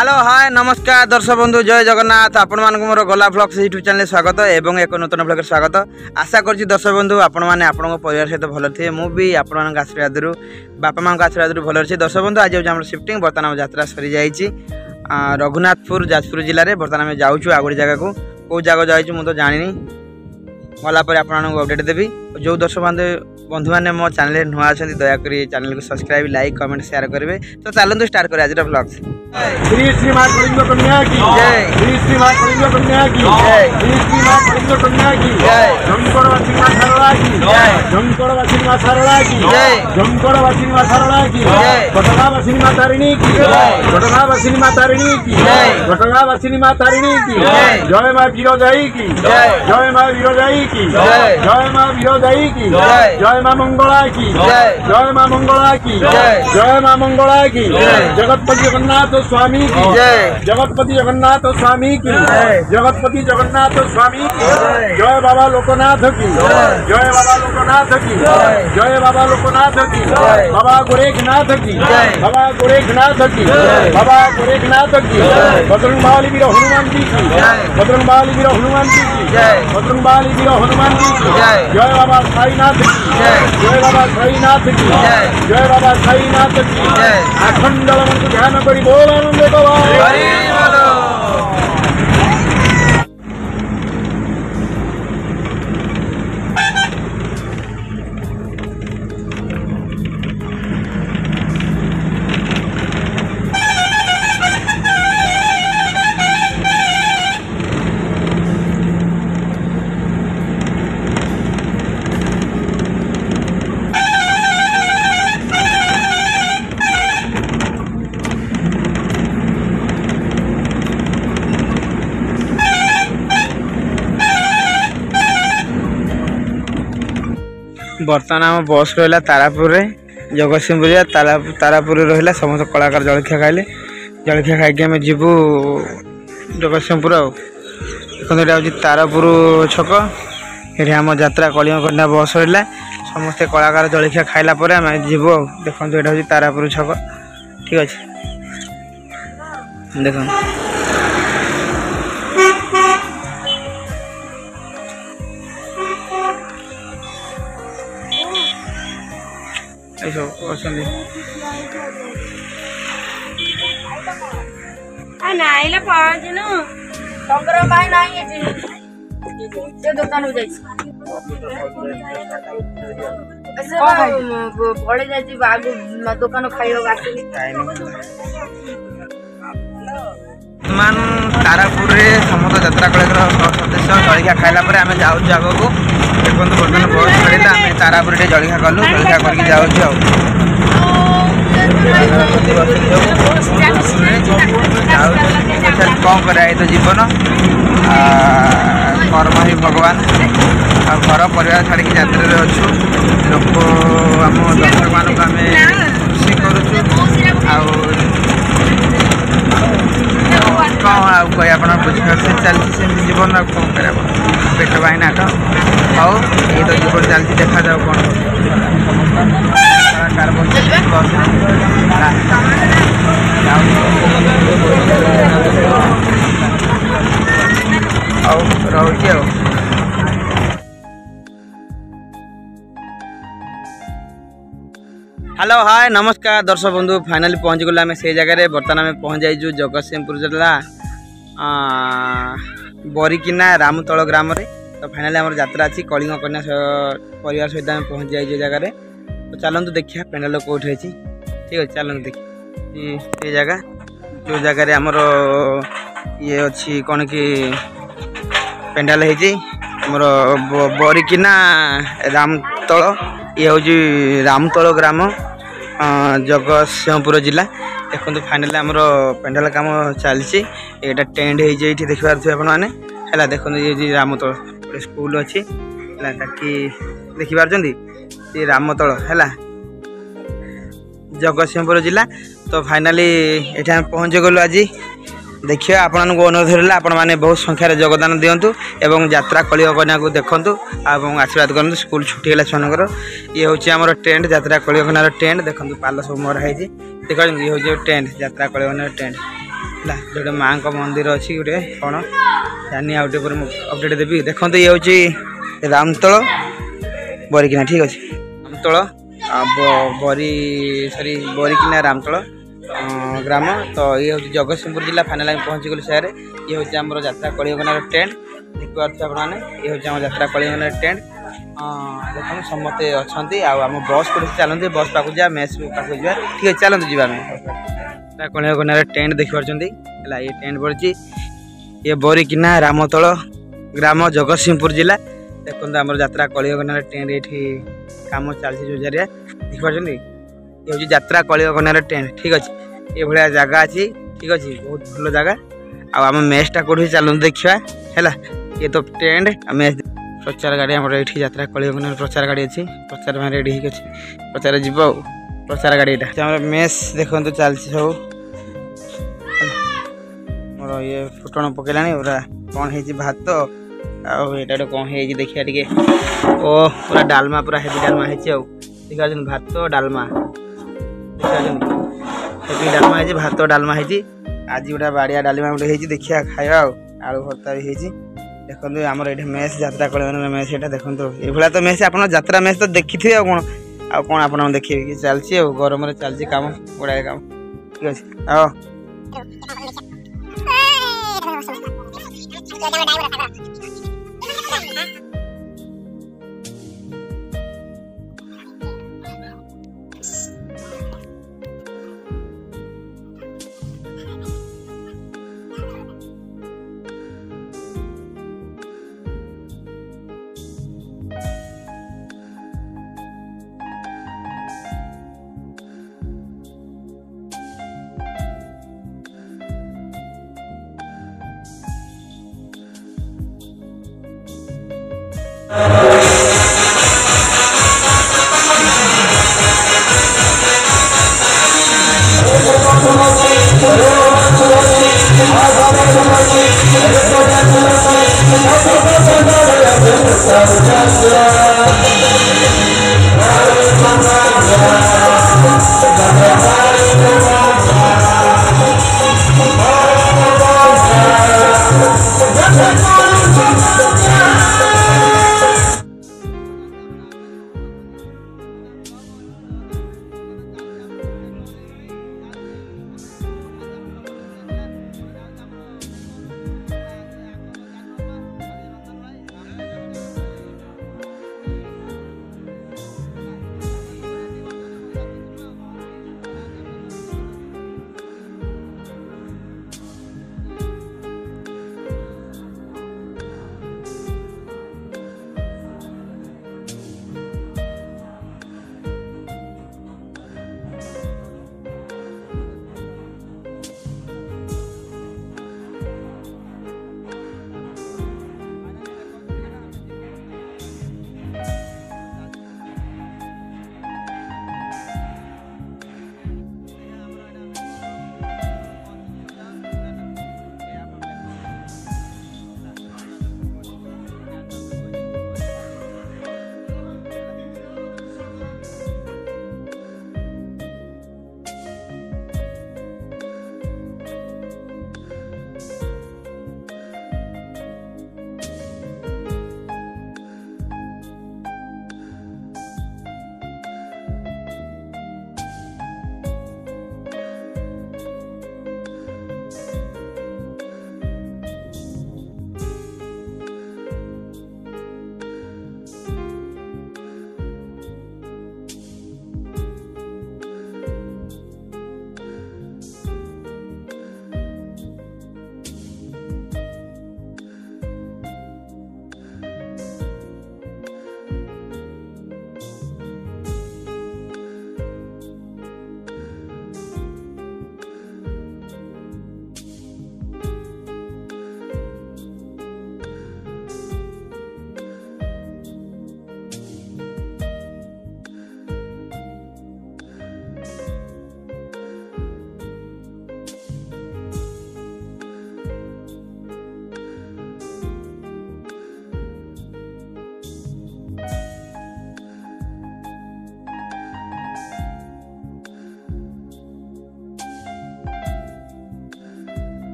Hello hi नमस्कार दर्शक बंधु जय जगन्नाथ आपण मान मोर गला ब्लॉग्स यूट्यूब चैनल स्वागत एवं एक नूतन ब्लॉग स्वागत आशा करुँच दर्शक बंधु आपण मैंने आपण परिवार सहित भल थे मुझे आपण आशीर्वाद बापा माँ आशीर्वाद भल अच्छे दर्शक बंधु आज हूँ शिफ्टिंग बर्तमान यात्रा सरी जाइए रघुनाथपुर जाजपुर जिले में बर्तमान आम जाऊँ आ गोटे जगह को कौ जगह जाइए मुझे तो जानी गलापर आपको अपडेट देवी जो दर्शक बंधु मैंने मो चैनल नुआ अच्छा दयाकोरी चैनल को सब्सक्राइब लाइक कमेंट शेयर करेंगे तो चलते स्टार्ट करें आज ब्लॉग श्री श्री मां कलिंग कन्या की जय श्री श्री मां कलिंग कन्या की जय श्री श्री मां कलिंग कन्या की जय जमकोड़ वासी मां सरला की जय जमकोड़ वासी मां सरला की जय जमकोड़ वासी मां सरला की जय घटना वासी मां तारिणी की जय घटना वासी मां तारिणी की जय घटना वासी मां तारिणी की जय जय मां वीरजाई की जय जय मां वीरजाई की जय जय मां वीरजाई की जय जय मां मंगला की जय जय मां मंगला की जय जय मां मंगला की जय जगतपति जगन्नाथ स्वामी की जय जगतपति जगन्नाथ स्वामी की जय जगतपति जगन्नाथ स्वामी की जय बाबा लोकनाथ की जय बाबा लोकनाथ की जय बाबा लोकनाथ की बाबा गोरखनाथ की बाबा गोरखनाथ की बाबा गोरखनाथ की बजरंगबली वीर हनुमान जी की बजरंगबली वीर हनुमान जी की बजरंगबली वीर हनुमान जी की जय बाबा साईनाथ की जय बाबा साईनाथ की जय बाबा साईनाथ की अखंड मन को ध्यान करी बोल आनंद बर्तमान आम बस रहा तारापुर जगतसिंहपुर तारापुर रहा समस्त कलाकार जलखिया खाइले जलखिया खाई आम जीवु जगतसिंहपुर देखो तारापुर छक ये आम यात्रा कलिंग कन्या बस रहा समस्ते कलाकार जलखिया खाइला आम जीवु देखो यहाँ हूँ तारापुर छक ठीक अच्छे देख दुकान खाइबा मान तारापुर समस्त यात्रा कलेक्टर सदस्य जलखिया खाइला आम जाऊँ आग को देखो बर्तमान बस छड़ा आम तारापुर जलखिया कलु जलखिया करके जाऊँ कौन कर तो जीवन कर्म ही भगवान आ घर परिवार छाड़ी यात्रा अच्छु लोक आम दर्शक मान आम खुशी कौन कह आप बुझे चलती जीवन कौन कर पेट बाई नाट हाउ ये तो जीवन चलती देखा जाओ कौन रोचे हेलो हाय नमस्कार दर्शक बंधु फाइनाली पहुँच गलु आम से जगह बर्तमान आम पहुँच जाइए जगतसिंहपुर जिला बरिकिना रामतल ग्राम तो फाइनाली आम यात्रा अच्छी कलिंग कन्या परिवार सहित आम पहुँच जाइए जगह तो चलतु देखिए पेंडाल कौटे अच्छी ठीक अच्छे चलतु देखिए ये जगह जो जगह आमर ये अच्छी कौन कि पेंडाल होमर बरिकिना रामतल ये हूँ रामतल ग्राम जगतसिंहपुर जिला देखो फाइनाली आमर पेंडाल काम चलती यहाँ टेंट होती देखी पारे आपने देखो ये रामतल गोटे स्कूल अच्छी ताकि देखी पार्टी ये रामतल है जगतसिंहपुर जिला तो फाइनाली ये पहुँच गलु आज देखिए आपण अनुरोध रहा आपण मैंने बहुत संख्यार योगदान दिंतु एवं यात्रा कलिंग कन्या को देखूँ और आशीर्वाद करूँ स्कूल छुट्टी है छुआर ये हूँ आम टेंट यात्रा कलिंग कन्यार टेंट देखो पाल सब मरा है देखो ये हूँ टेंट यात्रा कलिंग कन्यार टेंट ହେଲା ଗୋଟେ ମାଆଙ୍କ ମନ୍ଦିର ଅଛି ଗୋଟେ କ'ଣ ଜାନି ଆଉ ଟିକେ ପରେ ମୁଁ ଅପଡ଼େଟ୍ ଦେବି। ଦେଖନ୍ତୁ ଇଏ ହେଉଛି ରାମତଳ ବରିକିନା ଠିକ୍ ଅଛି। ରାମତଳ ବରିକିନା ରାମତଳ ଗ୍ରାମ। ତ ଇଏ ହେଉଛି ଜଗତସିଂହପୁର ଜିଲ୍ଲା ଫାଇନାଲ ଆମେ ପହଞ୍ଚିଗଲୁ ସେୟାରେ। ଇଏ ହେଉଛି ଆମର ଯାତ୍ରା କଳିଙ୍ଗନାର ଟେଣ୍ଟ ଦେଖିପାରୁଥିବେ ଆପଣମାନେ। ଇଏ ହେଉଛି ଆମ ଯାତ୍ରା କଳିଙ୍ଗନାର ଟେଣ୍ଟ। ଦେଖନ୍ତୁ ସମସ୍ତେ ଅଛନ୍ତି ଆଉ ଆମ ବସ୍ କୋଉଠି ଚାଲନ୍ତି ବସ୍ ପାଖକୁ ଯିବା ମେସ୍ ପାଖକୁ ଯିବା ଠିକ୍ ଅଛି ଚାଲନ୍ତୁ ଯିବା ଆମେ। ଯାତ୍ରା କଳିଙ୍ଗନାର ଟେଣ୍ଟ ଦେଖିପାରୁଛନ୍ତି ହେଲା ଇଏ ଟେଣ୍ଟ ପଡ଼ିଛି। ଇଏ ବରିକିନା ରାମତଳ ଗ୍ରାମ ଜଗତସିଂହପୁର ଜିଲ୍ଲା। ଦେଖନ୍ତୁ ଆମର ଯାତ୍ରା କଳିଙ୍ଗନାର ଟେଣ୍ଟ ଏଇଠି କାମ ଚାଲିଛି ଯେଉଁ ଜାଗାରେ ଦେଖିପାରୁଛନ୍ତି। ଇଏ ହେଉଛି ଯାତ୍ରା କଳିଙ୍ଗନାର ଟେଣ୍ଟ ଠିକ୍ ଅଛି। ଏଭଳିଆ ଜାଗା ଅଛି ଠିକ୍ ଅଛି ବହୁତ ଭଲ ଜାଗା। ଆଉ ଆମ ମେସ୍ଟା କେଉଁଠି ଚାଲନ୍ତୁ ଦେଖିବା ହେଲା। ଇଏ ତ ଟେଣ୍ଟ ଆମେ ପ୍ରଚାର ଗାଡ଼ି ଆମର ଏଇଠି ଯାତ୍ରା କଳିଙ୍ଗନାର ପ୍ରଚାର ଗାଡ଼ି ଅଛି। ପ୍ରଚାର ପାଇଁ ରେଡ଼ି ହେଇକି ଅଛି ପ୍ରଚାର ଯିବ ଆଉ ପ୍ରଚାର ଗାଡ଼ି ଏଇଟା ଆମର ମେସ୍ ଦେଖନ୍ତୁ ଚାଲିଛି ସବୁ। ମୋର ଇଏ ଫୁଟଣ ପକେଇଲାଣି ପୁରା କ'ଣ ହେଇଛି ଭାତ ଆଉ ଏଇଟା ଗୋଟେ କ'ଣ ହେଇଛି ଦେଖିବା ଟିକେ। ଓ ପୁରା ଡାଲମା ପୁରା ହେଭି ଡାଲମା ହେଇଛି ଆଉ ଦେଖିପାରୁଛନ୍ତି ଭାତ ଡାଲମା ଦେଖିପାରୁଛନ୍ତି ହେଭି ଡାଲମା ହେଇଛି ଭାତ ଡାଲମା ହେଇଛି। ଆଜି ଗୋଟେ ବାଡ଼ିଆ ଡାଲମା ଗୋଟେ ହେଇଛି ଦେଖିବା ଖାଇବା ଆଉ ଆଳୁ ଭର୍ତ୍ତା ବି ହେଇଛି। ଦେଖନ୍ତୁ ଆମର ଏଇଠି ମେସ୍ ଯାତ୍ରା କଳିଙ୍ଗନାର ମେସ୍ ଏଇଟା ଦେଖନ୍ତୁ ଏଇଭଳିଆ ତ ମେସ୍ ଆପଣ ଯାତ୍ରା ମେସ୍ ତ ଦେଖିଥିବେ ଆଉ କ'ଣ ଆପଣ ଦେଖିବେ କି ଚାଲିଛି ଆଉ ଗରମରେ ଚାଲିଛି କାମ ଗୁଡ଼ାଏ କାମ ଠିକ୍ ଅଛି। ଆଉ